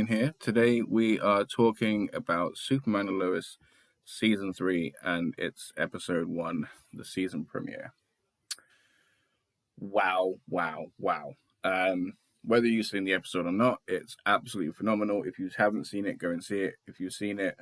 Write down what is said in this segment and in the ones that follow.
being here. Today we are talking about Superman and Lois Season 3 and its Episode 1, the season premiere. Wow. Whether you've seen the episode or not, it's absolutely phenomenal. If you haven't seen it, go and see it. If you've seen it,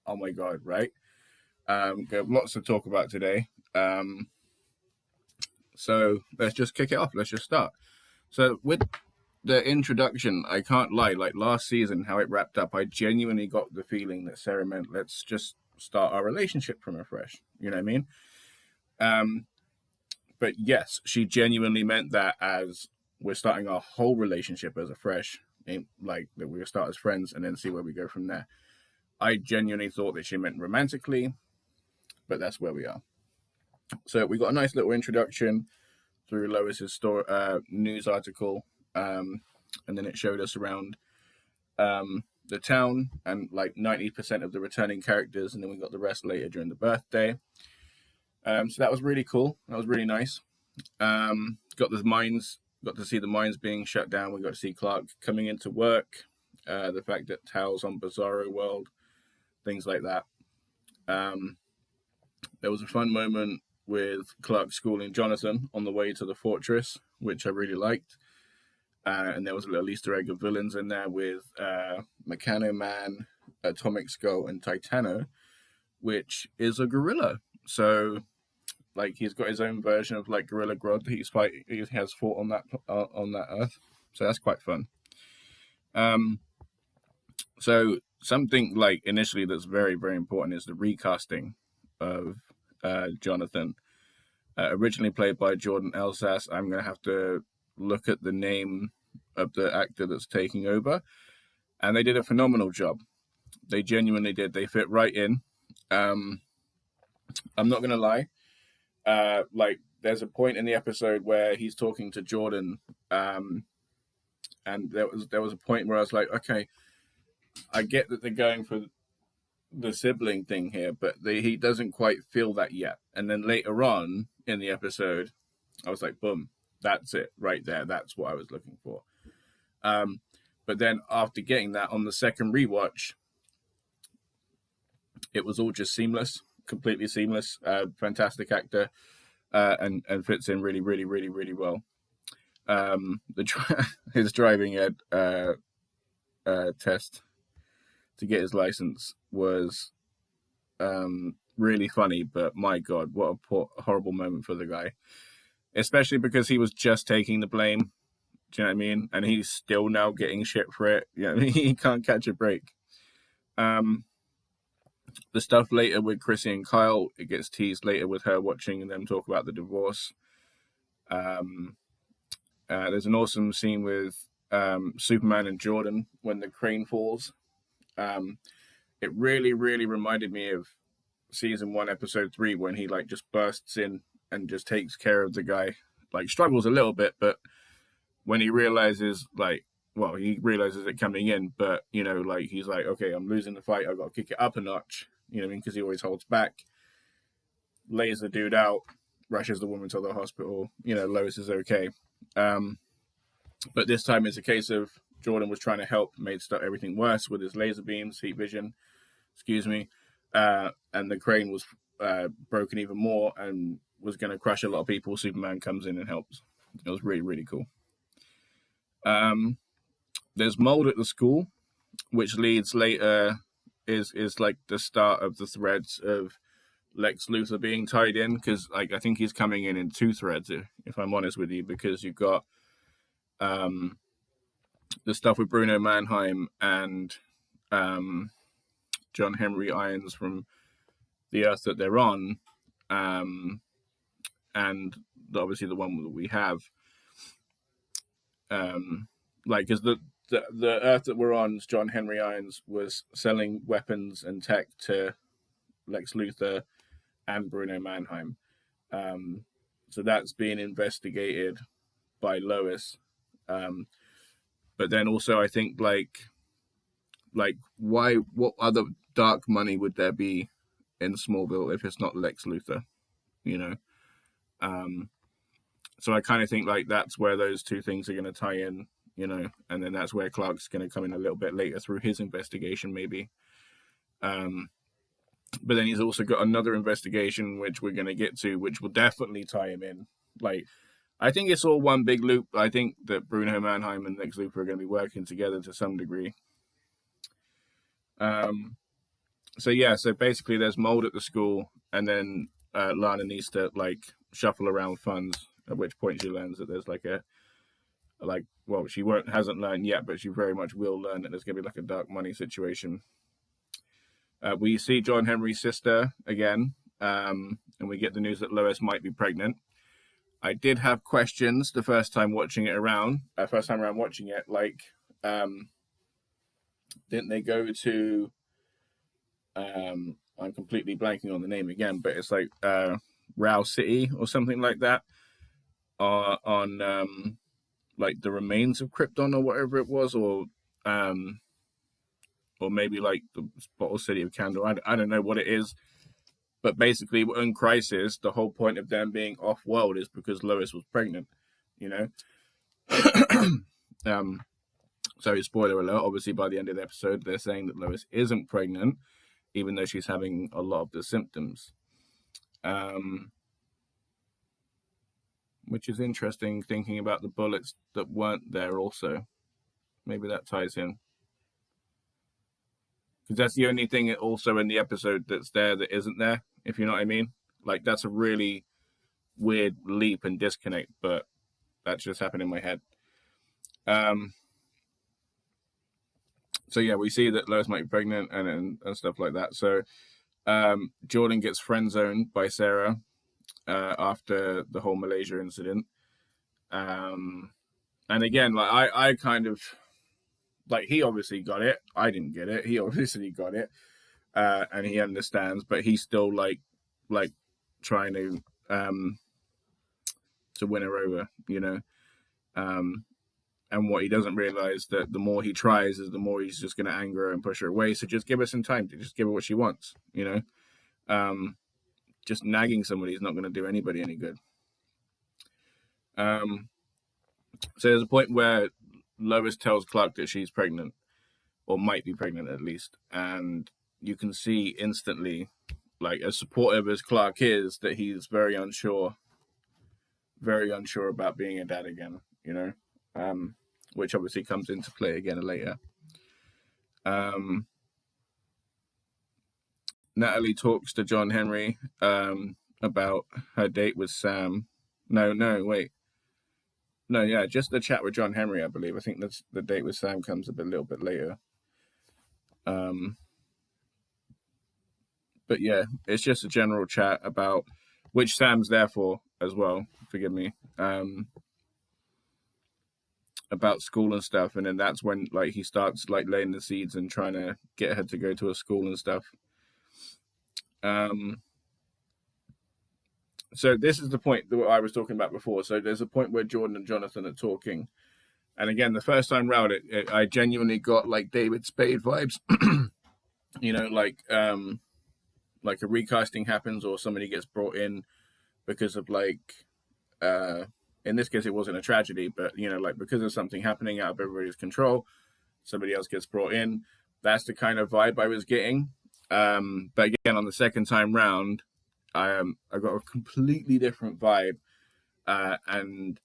oh my God, right? We have lots to talk about today. So let's just kick it off. Let's just start. So with the introduction, I can't lie, like last season, how it wrapped up, I genuinely got the feeling that Sarah meant, let's just start our relationship from afresh. You know what I mean? But yes, she genuinely meant that as we're starting our whole relationship as a fresh, like that we'll start as friends and then see where we go from there. I genuinely thought that she meant romantically, but that's where we are. So we got a nice little introduction through Lois's news article, and then it showed us around the town and like 90% of the returning characters, and then we got the rest later during the birthday. So that was really cool. That was really nice. Got to see the mines being shut down. We got to see Clark coming into work. The fact that Tal's on Bizarro World, things like that. There was a fun moment with Clark schooling Jonathan on the way to the fortress, which I really liked. And there was a little Easter egg of villains in there with Meccano Man, Atomic Skull, and Titano, which is a gorilla. So, like, he's got his own version of like Gorilla Grodd that he has fought on that Earth. So that's quite fun. So something like initially that's very, very important is the recasting of Jonathan, originally played by Jordan Elsas. I'm going to have to look at the name of the actor that's taking over, and they did a phenomenal job. They genuinely did. They fit right in. I'm not going to lie. Like, there's a point in the episode where he's talking to Jordan, and there was a point where I was like, okay, I get that they're going for the sibling thing here, but he doesn't quite feel that yet. And then later on in the episode, I was like, boom, that's it right there. That's what I was looking for. But then after getting that on the second rewatch, it was all just seamless, completely seamless. Fantastic actor, and fits in really, really, really, really well. His driving ed test to get his license was really funny, but my God, what a horrible moment for the guy, especially because he was just taking the blame. Do you know what I mean? And he's still now getting shit for it. You know what I mean? He can't catch a break. The stuff later with Chrissy and Kyle, it gets teased later with her watching them talk about the divorce. There's an awesome scene with Superman and Jordan when the crane falls. It really, really reminded me of season 1, episode 3, when he like just bursts in and just takes care of the guy. Like, struggles a little bit, but when he realizes, he realizes it coming in, but, you know, like, he's like, okay, I'm losing the fight. I've got to kick it up a notch. You know what I mean? Because he always holds back. Lays the dude out, rushes the woman to the hospital. You know, Lois is okay. But this time it's a case of Jordan was trying to help, made everything worse with his laser beams, heat vision, and the crane was broken even more and was going to crush a lot of people. Superman comes in and helps. It was really, really cool. There's mold at the school, which leads later is like the start of the threads of Lex Luthor being tied in, because like I think he's coming in 2 threads, if I'm honest with you, because you've got the stuff with Bruno Mannheim and John Henry Irons from the Earth that they're on, and obviously the one that we have, because the Earth that we're on, John Henry Irons was selling weapons and tech to Lex Luthor and Bruno Mannheim. So that's being investigated by Lois. But then also I think like what other dark money would there be in Smallville if it's not Lex Luthor, you know? So I kind of think like that's where those two things are going to tie in, you know, and then that's where Clark's going to come in a little bit later through his investigation, maybe. But then he's also got another investigation, which we're going to get to, which will definitely tie him in. Like, I think it's all one big loop. I think that Bruno Mannheim and Lex Luthor are going to be working together to some degree. So basically there's mold at the school, and then Lana needs to like shuffle around funds, at which point she learns that there's she hasn't learned yet, but she very much will learn that there's going to be like a dark money situation. We see John Henry's sister again, and we get the news that Lois might be pregnant. I did have questions the first time around watching it, like, didn't they go to, I'm completely blanking on the name again, but it's like Row City or something like that, on like the remains of Krypton or whatever it was, or maybe like the bottle city of Candor. I don't know what it is, but basically in Crisis, the whole point of them being off-world is because Lois was pregnant, you know. So spoiler alert, obviously by the end of the episode, they're saying that Lois isn't pregnant, even though she's having a lot of the symptoms. Which is interesting, thinking about the bullets that weren't there also. Maybe that ties in. Because that's the only thing also in the episode that's there that isn't there, if you know what I mean. Like, that's a really weird leap and disconnect, but that just happened in my head. So yeah, we see that Lois might be pregnant and stuff like that. So Jordan gets friend zoned by Sarah after the whole Malaysia incident. And again, like I kind of, like, he obviously got it. I didn't get it. He obviously got it, and he understands. But he's still like trying to win her over, you know. And what he doesn't realize that the more he tries, is the more he's just going to anger her and push her away. So just give her some time to just give her what she wants, you know. Just nagging somebody is not going to do anybody any good. So there's a point where Lois tells Clark that she's pregnant, or might be pregnant at least, and you can see instantly, like, as supportive as Clark is, that he's very unsure about being a dad again, you know, which obviously comes into play again later. Natalie talks to John Henry about her date with Sam. Just the chat with John Henry, I believe. I think that's the date with Sam comes a little bit later. But yeah, it's just a general chat about, which Sam's there for as well, forgive me, about school and stuff. And then that's when, like, he starts like laying the seeds and trying to get her to go to a school and stuff. So this is the point that I was talking about before. So there's a point where Jordan and Jonathan are talking, and again, the first time round, I genuinely got like David Spade vibes. You know, like a recasting happens, or somebody gets brought in because of, like, in this case, it wasn't a tragedy, but, you know, like, because of something happening out of everybody's control, somebody else gets brought in. That's the kind of vibe I was getting. But again, on the second time round, I got a completely different vibe, and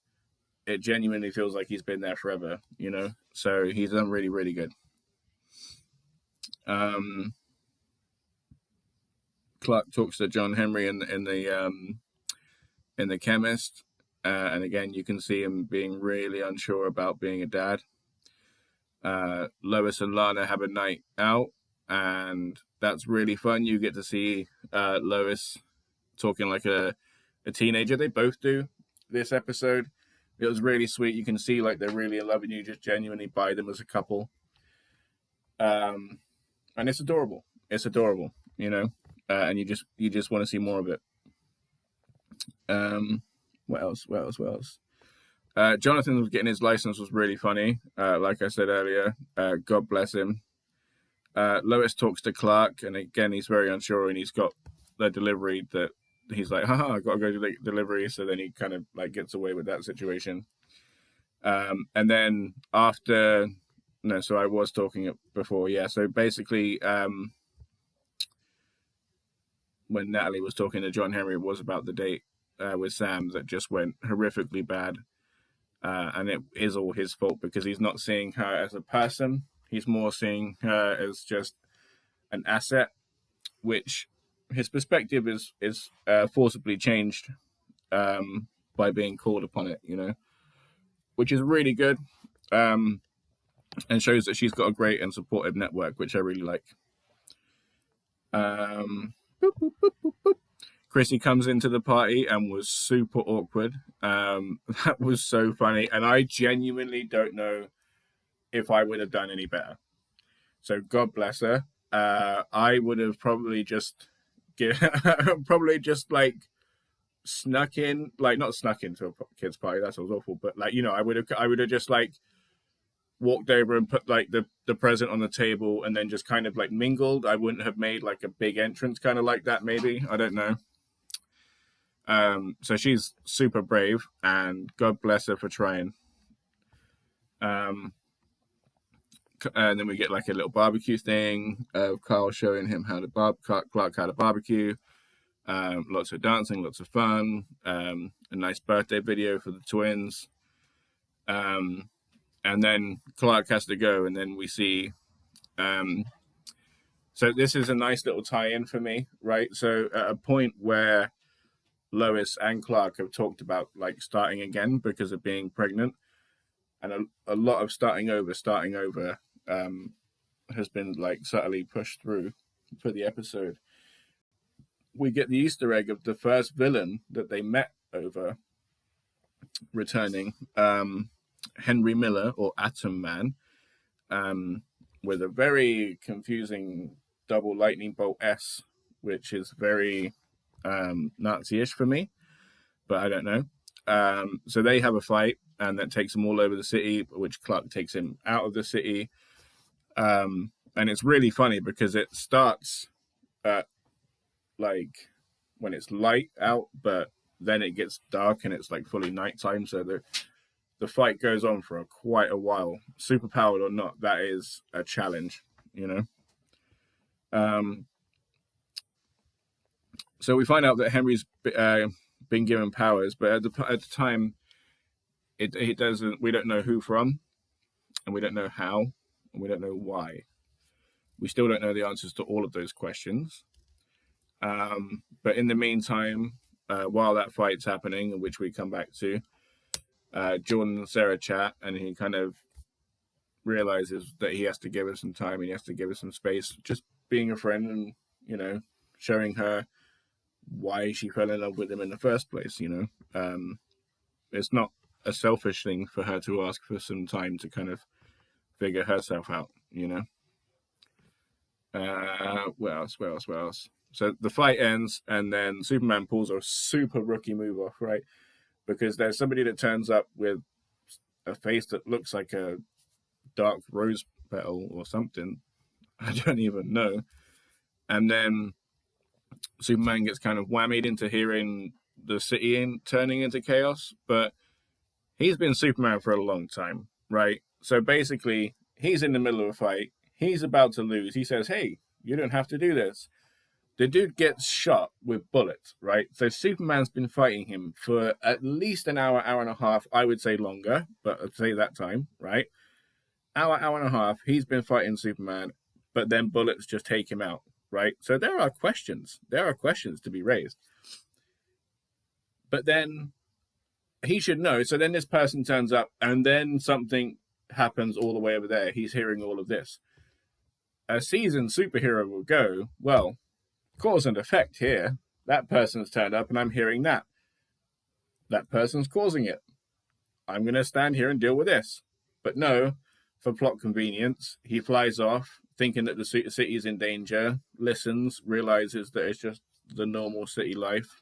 it genuinely feels like he's been there forever, you know. So he's done really, really good. Clark talks to John Henry in the chemist, and again, you can see him being really unsure about being a dad. Lois and Lana have a night out, and that's really fun. You get to see Lois talking like a teenager. They both do this episode. It was really sweet. You can see, like, they're really in love, and you just genuinely buy them as a couple. And it's adorable. It's adorable, you know. And you just want to see more of it. What else? Jonathan was getting his license was really funny. Like I said earlier, God bless him. Lois talks to Clark, and again, he's very unsure, and he's got the delivery that he's like, haha, I got to go to the delivery. So then he kind of like gets away with that situation. And then after, no, so I was talking before, yeah. So basically, when Natalie was talking to John Henry, it was about the date with Sam that just went horrifically bad. And it is all his fault because he's not seeing her as a person. He's more seeing her as just an asset, which his perspective is forcibly changed by being called upon it, which is really good, and shows that she's got a great and supportive network, which I really like. Boop, boop, boop, boop, boop. Chrissy comes into the party and was super awkward. That was so funny, and I genuinely don't know if I would have done any better. So God bless her. I would have probably just like snuck in, like not snuck into a kid's party. That sounds awful, but like I would have just like walked over and put like the present on the table and then just kind of like mingled. I wouldn't have made like a big entrance kind of like that. Maybe, I don't know. So she's super brave, and God bless her for trying. And then we get like a little barbecue thing of Carl showing him how to Clark how to barbecue. Lots of dancing, lots of fun. A nice birthday video for the twins. And then Clark has to go, and then we see. So this is a nice little tie-in for me, right? So at a point where Lois and Clark have talked about like starting again because of being pregnant, and a lot of starting over has been like subtly pushed through for the episode. We get the Easter egg of the first villain that they met over returning, Henry Miller, or Atom Man, with a very confusing double lightning bolt S, which is very Nazi-ish for me, but I don't know. So they have a fight, and that takes them all over the city, which Clark takes him out of the city. And it's really funny because it starts at like when it's light out, but then it gets dark and it's like fully nighttime. So the fight goes on for quite a while. Superpowered or not, that is a challenge, So we find out that Henry's been given powers, but at the time, it doesn't. We don't know who from, and we don't know how, and we don't know why. We still don't know the answers to all of those questions. But in the meantime, while that fight's happening, which we come back to, Jordan and Sarah chat, and he kind of realizes that he has to give her some time, and he has to give her some space, just being a friend, and showing her why she fell in love with him in the first place. It's not a selfish thing for her to ask for some time to kind of figure herself out. What else? So the fight ends, and then Superman pulls a super rookie move off, right? Because there's somebody that turns up with a face that looks like a dark rose petal or something. I don't even know. And then Superman gets kind of whammied into hearing the city turning into chaos, but he's been Superman for a long time, right? So basically, he's in the middle of a fight. He's about to lose. He says, "Hey, you don't have to do this." The dude gets shot with bullets, right? So Superman's been fighting him for at least an hour, hour and a half. I would say longer, but I'd say that time, right? Hour and a half. He's been fighting Superman, but then bullets just take him out, right? So there are questions. There are questions to be raised. But then he should know. So then this person turns up, and then something happens all the way over there. He's hearing all of this. A seasoned superhero will go, well, cause and effect here. That person's turned up, and I'm hearing that. That person's causing it. I'm going to stand here and deal with this. But no, for plot convenience, he flies off, thinking that the city is in danger, listens, realizes that it's just the normal city life,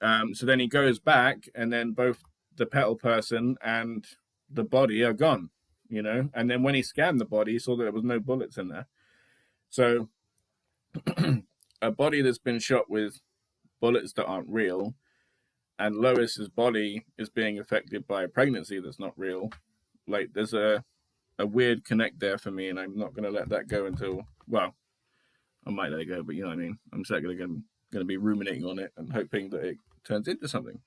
So then he goes back, and then both the petal person and the body are gone, And then when he scanned the body, he saw that there was no bullets in there. So a body that's been shot with bullets that aren't real and Lois's body is being affected by a pregnancy that's not real. Like there's a weird connect there for me, and I'm not going to let that go until, well, I might let it go, but you know what I mean. I'm certainly going to be ruminating on it and hoping that it turns into something.